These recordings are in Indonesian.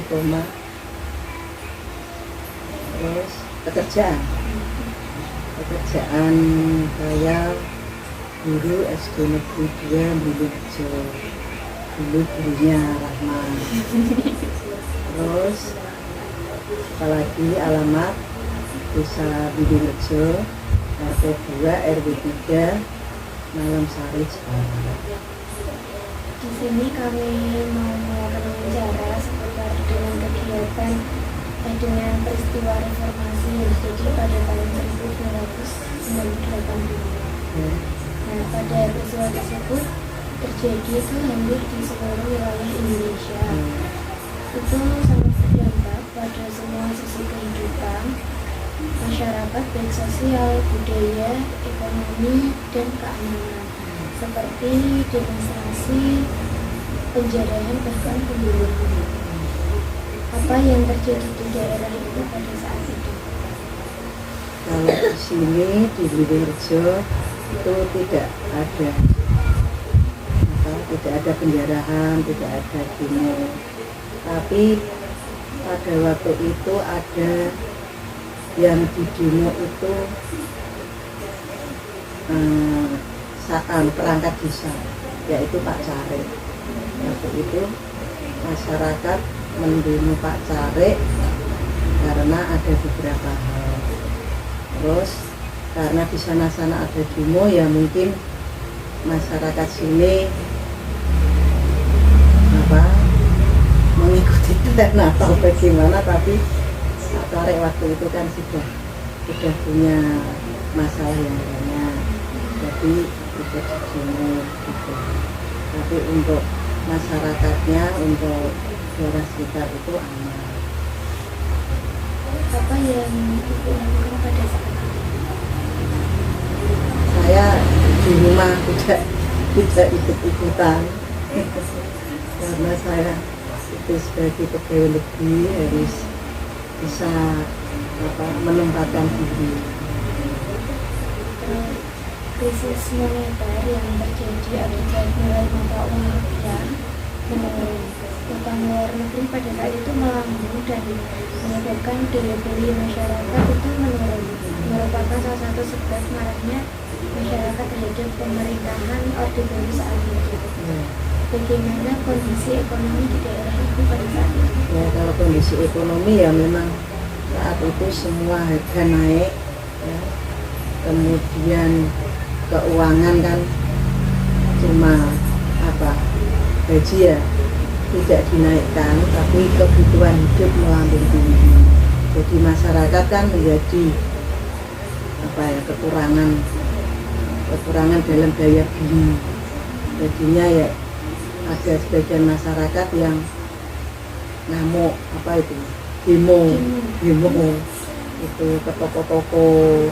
koma. Terus pekerjaan saya guru SD Negeri 2 Bulurejo, dulu gurunya Rahman. Terus apalagi alamat Desa Bulurejo, RT 2 RW 3 Malam Sari, Jepara. Di sini kami mau wawancara seputar dengan kegiatan dengan peristiwa reformasi yang terjadi pada tahun 1998. Nah, pada peristiwa tersebut terjadi itu hampir di seluruh wilayah Indonesia. Itu sangat berdampak pada semua sisi kehidupan masyarakat, baik sosial, budaya, ekonomi, dan keamanan, seperti demonstrasi, penjarahan, bahkan pembunuhan. Apa yang terjadi di daerah itu pada saat itu? Kalau di sini di Bulurejo itu tidak ada penjarahan, tidak ada demo. Tapi pada waktu itu ada yang di demo itu perangkat desa, yaitu Pak Carik. Waktu itu masyarakat mendemo Pak Carik karena ada beberapa hal. Terus karena di sana-sana ada demo, ya mungkin masyarakat sini mengikuti tren atau bagaimana, tapi Pak Carik waktu itu kan sudah punya masalah yang banyak, jadi ikut demo gitu. Tapi untuk masyarakatnya, untuk daerah sekitar itu aman. Apa yang Ibu lakukan pada saat itu? Saya di rumah tidak ikut-ikutan karena saya itu sebagai pegawai negeri harus bisa menempatkan diri. Krisis moneter yang terjadi akibat nilai mata uang rupiah menurun. Utang luar negeri pada saat itu melambung dan menyebabkan daya beli masyarakat itu menurun, merupakan salah satu sebab maraknya masyarakat terhadap pemerintahan Orde Baru saat itu. Bagaimana kondisi ekonomi di daerah itu pada saat itu? Ya, kalau kondisi ekonomi ya memang saat itu semua harga naik, ya. Kemudian keuangan kan cuma gaji ya tidak dinaikkan, tapi kebutuhan hidup melambung tinggi. Jadi masyarakat kan menjadi kekurangan dalam daya beli. Jadinya ya ada sebagian masyarakat yang ngamuk, demo itu ke toko-toko,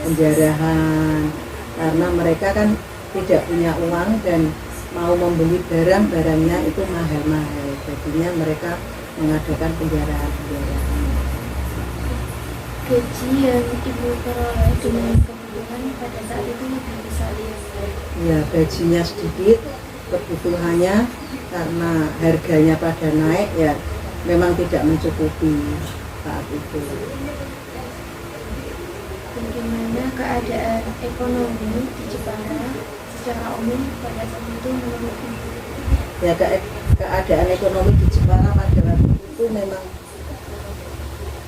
penjarahan, karena mereka kan tidak punya uang dan mau membeli barang-barangnya itu mahal-mahal, jadinya mereka mengadakan penjarahan. Gaji yang Ibu peroleh dengan kebutuhan pada saat itu lebih besar ya? Ya, gajinya sedikit, kebutuhannya karena harganya pada naik ya memang tidak mencukupi saat itu. Bagaimana keadaan ekonomi di Jepara secara umum pada saat itu menurut Ibu? Ya, keadaan ekonomi di Jepara pada waktu itu memang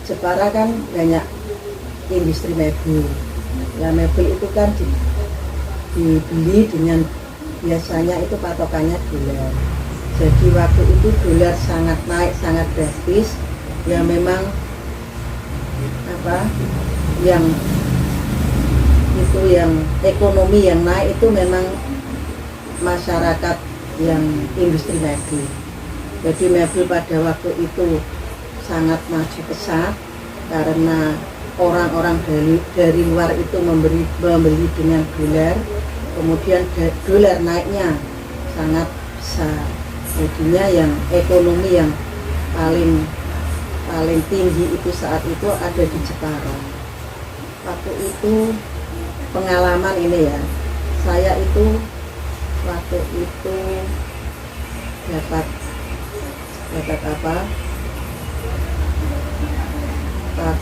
Jepara kan banyak industri mebel. Ya, mebel itu kan dibeli dengan biasanya itu patokannya dolar. Jadi waktu itu dolar sangat naik, sangat drastis. Ya memang yang ekonomi yang naik itu memang masyarakat yang industri mebel. Jadi mebel pada waktu itu sangat maju pesat karena orang-orang dari luar itu membeli dengan dolar, kemudian dolar naiknya sangat besar. Jadinya yang ekonomi yang paling tinggi itu saat itu ada di Jepara. Waktu itu pengalaman ini ya, saya itu waktu itu dapat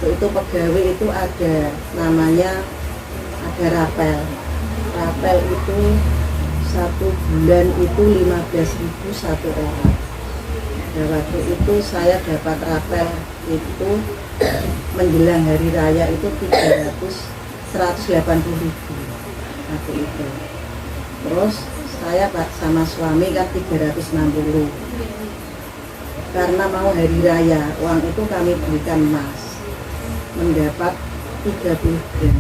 waktu itu pegawai itu ada namanya ada rapel itu 1 bulan itu 15.000 satu orang. Dan waktu itu saya dapat rapel itu menjelang hari raya itu 180.000 waktu itu. Terus saya sama suami kan 360. Karena mau hari raya, uang itu kami belikan emas, mendapat 30 gram.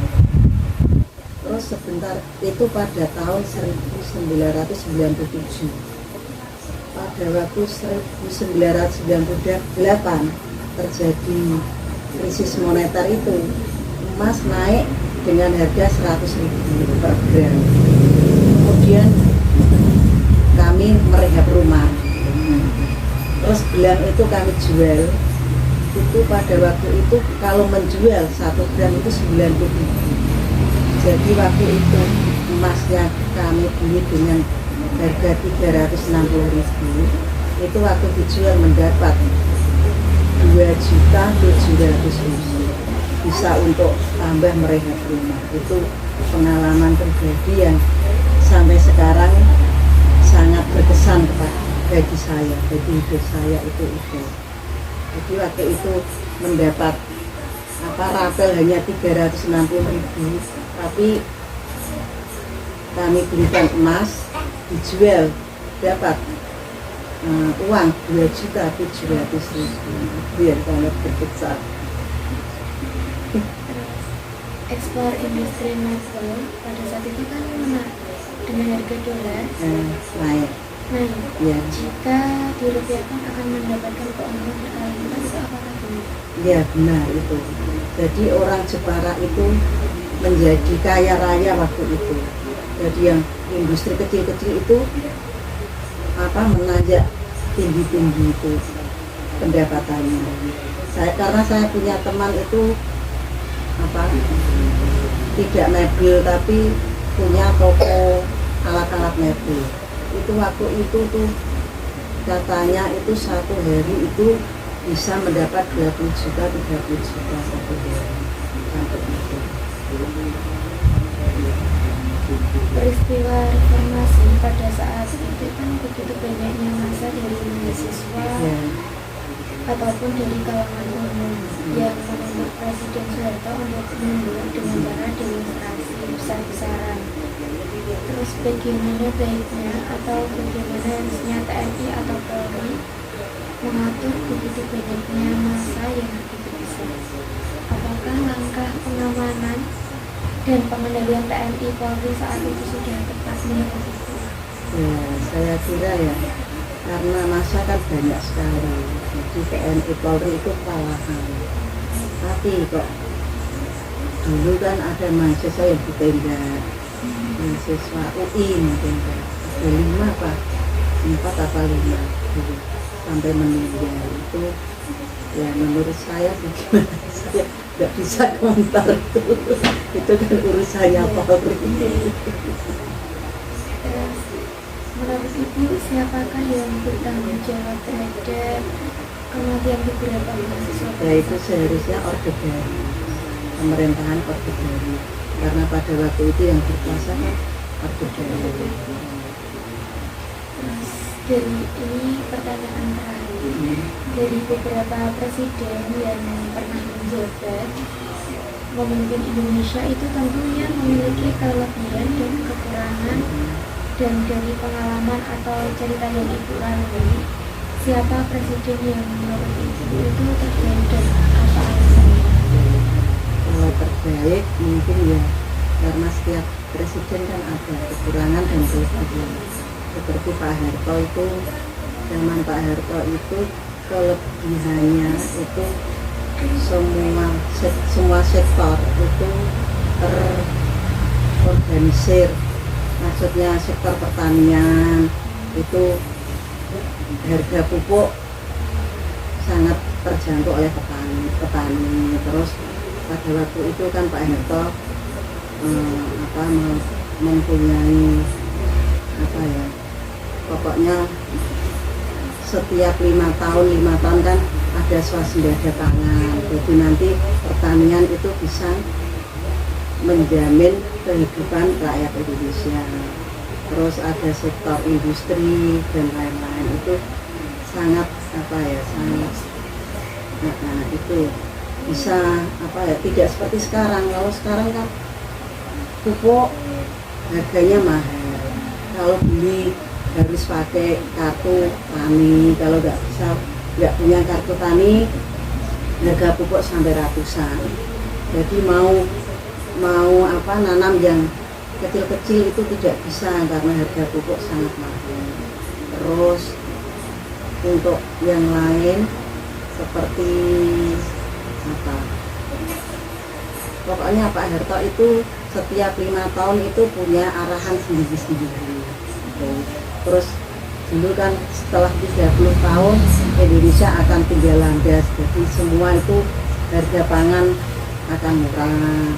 Terus sebentar itu pada tahun 1997. Pada waktu 1998 terjadi krisis moneter itu, emas naik dengan harga 100.000 per gram. Kemudian kami merehab rumah. Terus gelang itu kami jual. Itu pada waktu itu kalau menjual 1 gram itu 90.000. Jadi waktu itu emasnya kami beli dengan harga 360.000. Itu waktu dijual mendapat 2.700.000. Bisa untuk tambah merehab rumah. Itu pengalaman pribadi yang sampai sekarang sangat berkesan bagi saya, bagi hidup saya itu. Jadi waktu itu mendapat rapel hanya 360.000, tapi kami belikan emas, dijual dapat uang 2.700.000. Biar sangat berkesan. Ekspor industri mebel pada saat itu kan menarik dengan harga dolar Naik. Ya. Jika dirupiahkan akan mendapatkan keuntungan berkali-kali, itu apakah benar? Ya benar itu. Jadi orang Jepara itu menjadi kaya raya waktu itu. Jadi yang industri kecil-kecil itu menanjak tinggi-tinggi itu pendapatannya. Karena saya punya teman itu tidak mebel tapi punya toko alat-alat mebel. Itu waktu itu tuh katanya itu satu hari itu bisa mendapat 20 juta, 30 juta satu hari. Peristiwa reformasi pada saat itu kan begitu banyaknya massa dari mahasiswa ataupun dari kalangan umum yang menuntut Presiden Soeharto untuk mundur dengan cara demonstrasi besar-besaran. Terus bagaimana baiknya atau bagaimana harusnya TNI atau Polri mengatur begitu banyaknya massa yang begitu besar? Apakah langkah pengamanan dan pengendalian TNI Polri saat itu sudah tepat menurut itu? Ya, saya kira ya, karena massa kan banyak sekali, jadi TNI Polri itu kewalahan. Tapi kok dulu kan ada mahasiswa yang ditembak, mahasiswa UI mungkin ada 4 apa 5 dulu sampai meninggal. Itu ya menurut saya bagaimana, saya nggak bisa komentar itu kan urusannya Polri. Menurut Ibu, siapakah yang bertanggung jawab terhadap kematian beberapa mahasiswa? Ya itu seharusnya Orde Baru, pemerintahan Orde Baru, karena pada waktu itu yang berkuasa kan Orde Baru. Terus dari ini pertanyaan terakhir, dari beberapa presiden yang pernah menjabat memimpin Indonesia itu tentunya memiliki kelebihan dan kekurangan. Dan dari pengalaman atau cerita yang Ibu lalui, siapa presiden yang menurut Ibu itu terbaik dan apa alasannya? Kalau terbaik mungkin ya karena setiap presiden kan ada kekurangan dan kelebihan. Seperti Pak Harto itu, zaman Pak Harto itu kelebihannya itu semua sektor itu terorganisir. Maksudnya sektor pertanian itu harga pupuk sangat terjangkau oleh petani. Terus pada waktu itu kan Pak Harto mempunyai pokoknya setiap 5 tahun kan ada swasembada pangan. Jadi nanti pertanian itu bisa menjamin kehidupan rakyat Indonesia. Terus ada sektor industri dan lain-lain, itu sangat sangat itu bisa tidak seperti sekarang. Kalau sekarang kan pupuk harganya mahal, kalau beli harus pakai kartu tani, kalau nggak punya kartu tani harga pupuk sampai ratusan. Jadi mau nanam yang kecil-kecil itu tidak bisa karena harga pupuk sangat mahal. Terus untuk yang lain seperti pokoknya Pak Harto itu setiap 5 tahun itu punya arahan sendiri-sendiri. Terus dulu kan setelah 30 tahun Indonesia akan tinggal landas, jadi semua itu harga pangan akan murah.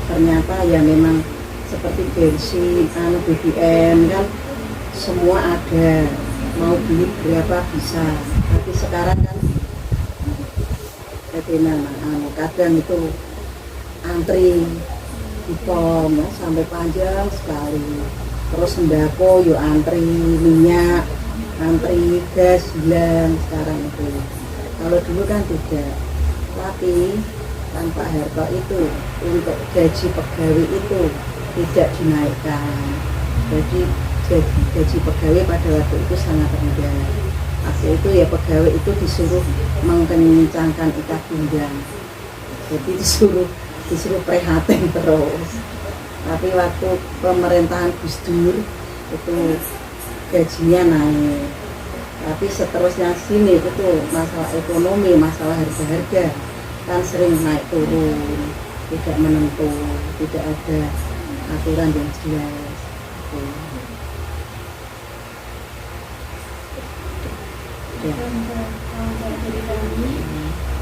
Ternyata ya memang seperti bensin, BBM kan semua ada, mau beli berapa bisa. Tapi sekarang kan kadang itu antri di pom sampai panjang sekali. Terus sembako yuk antri, minyak antri, gas hilang sekarang itu. Kalau dulu kan tidak. Tapi tanpa Harto itu untuk gaji pegawai itu tidak dinaikkan. Jadi gaji pegawai pada waktu itu sangat rendah. Waktu itu ya pegawai itu disuruh mengencangkan ikat pinggang. Jadi disuruh prihatin terus. Tapi waktu pemerintahan Gus Dur itu gajinya naik. Tapi seterusnya sini itu masalah ekonomi, masalah harga-harga kan sering naik turun, tidak menentu, tidak ada aturan yang jelas. Kalau dari kami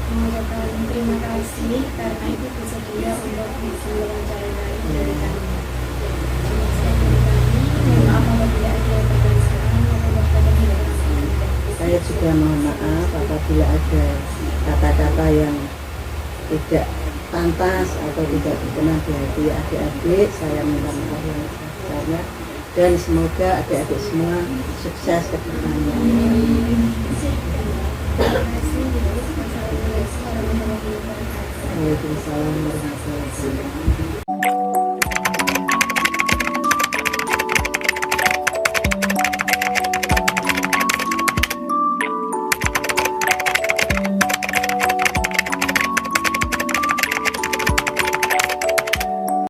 mengucapkan terima kasih karena itu bersedia untuk bisa wawancara dari kami. Mohon maaf apabila ada pertanyaan atau pertanyaan. Saya juga mohon maaf apabila ada kata-kata yang tidak pantas atau tidak berkenan di hati adik-adik. Saya minta maaf yang sebesarnya dan semoga adik-adik semua sukses ke depannya. Waalaikumsalam warahmatullahi wabarakatuh.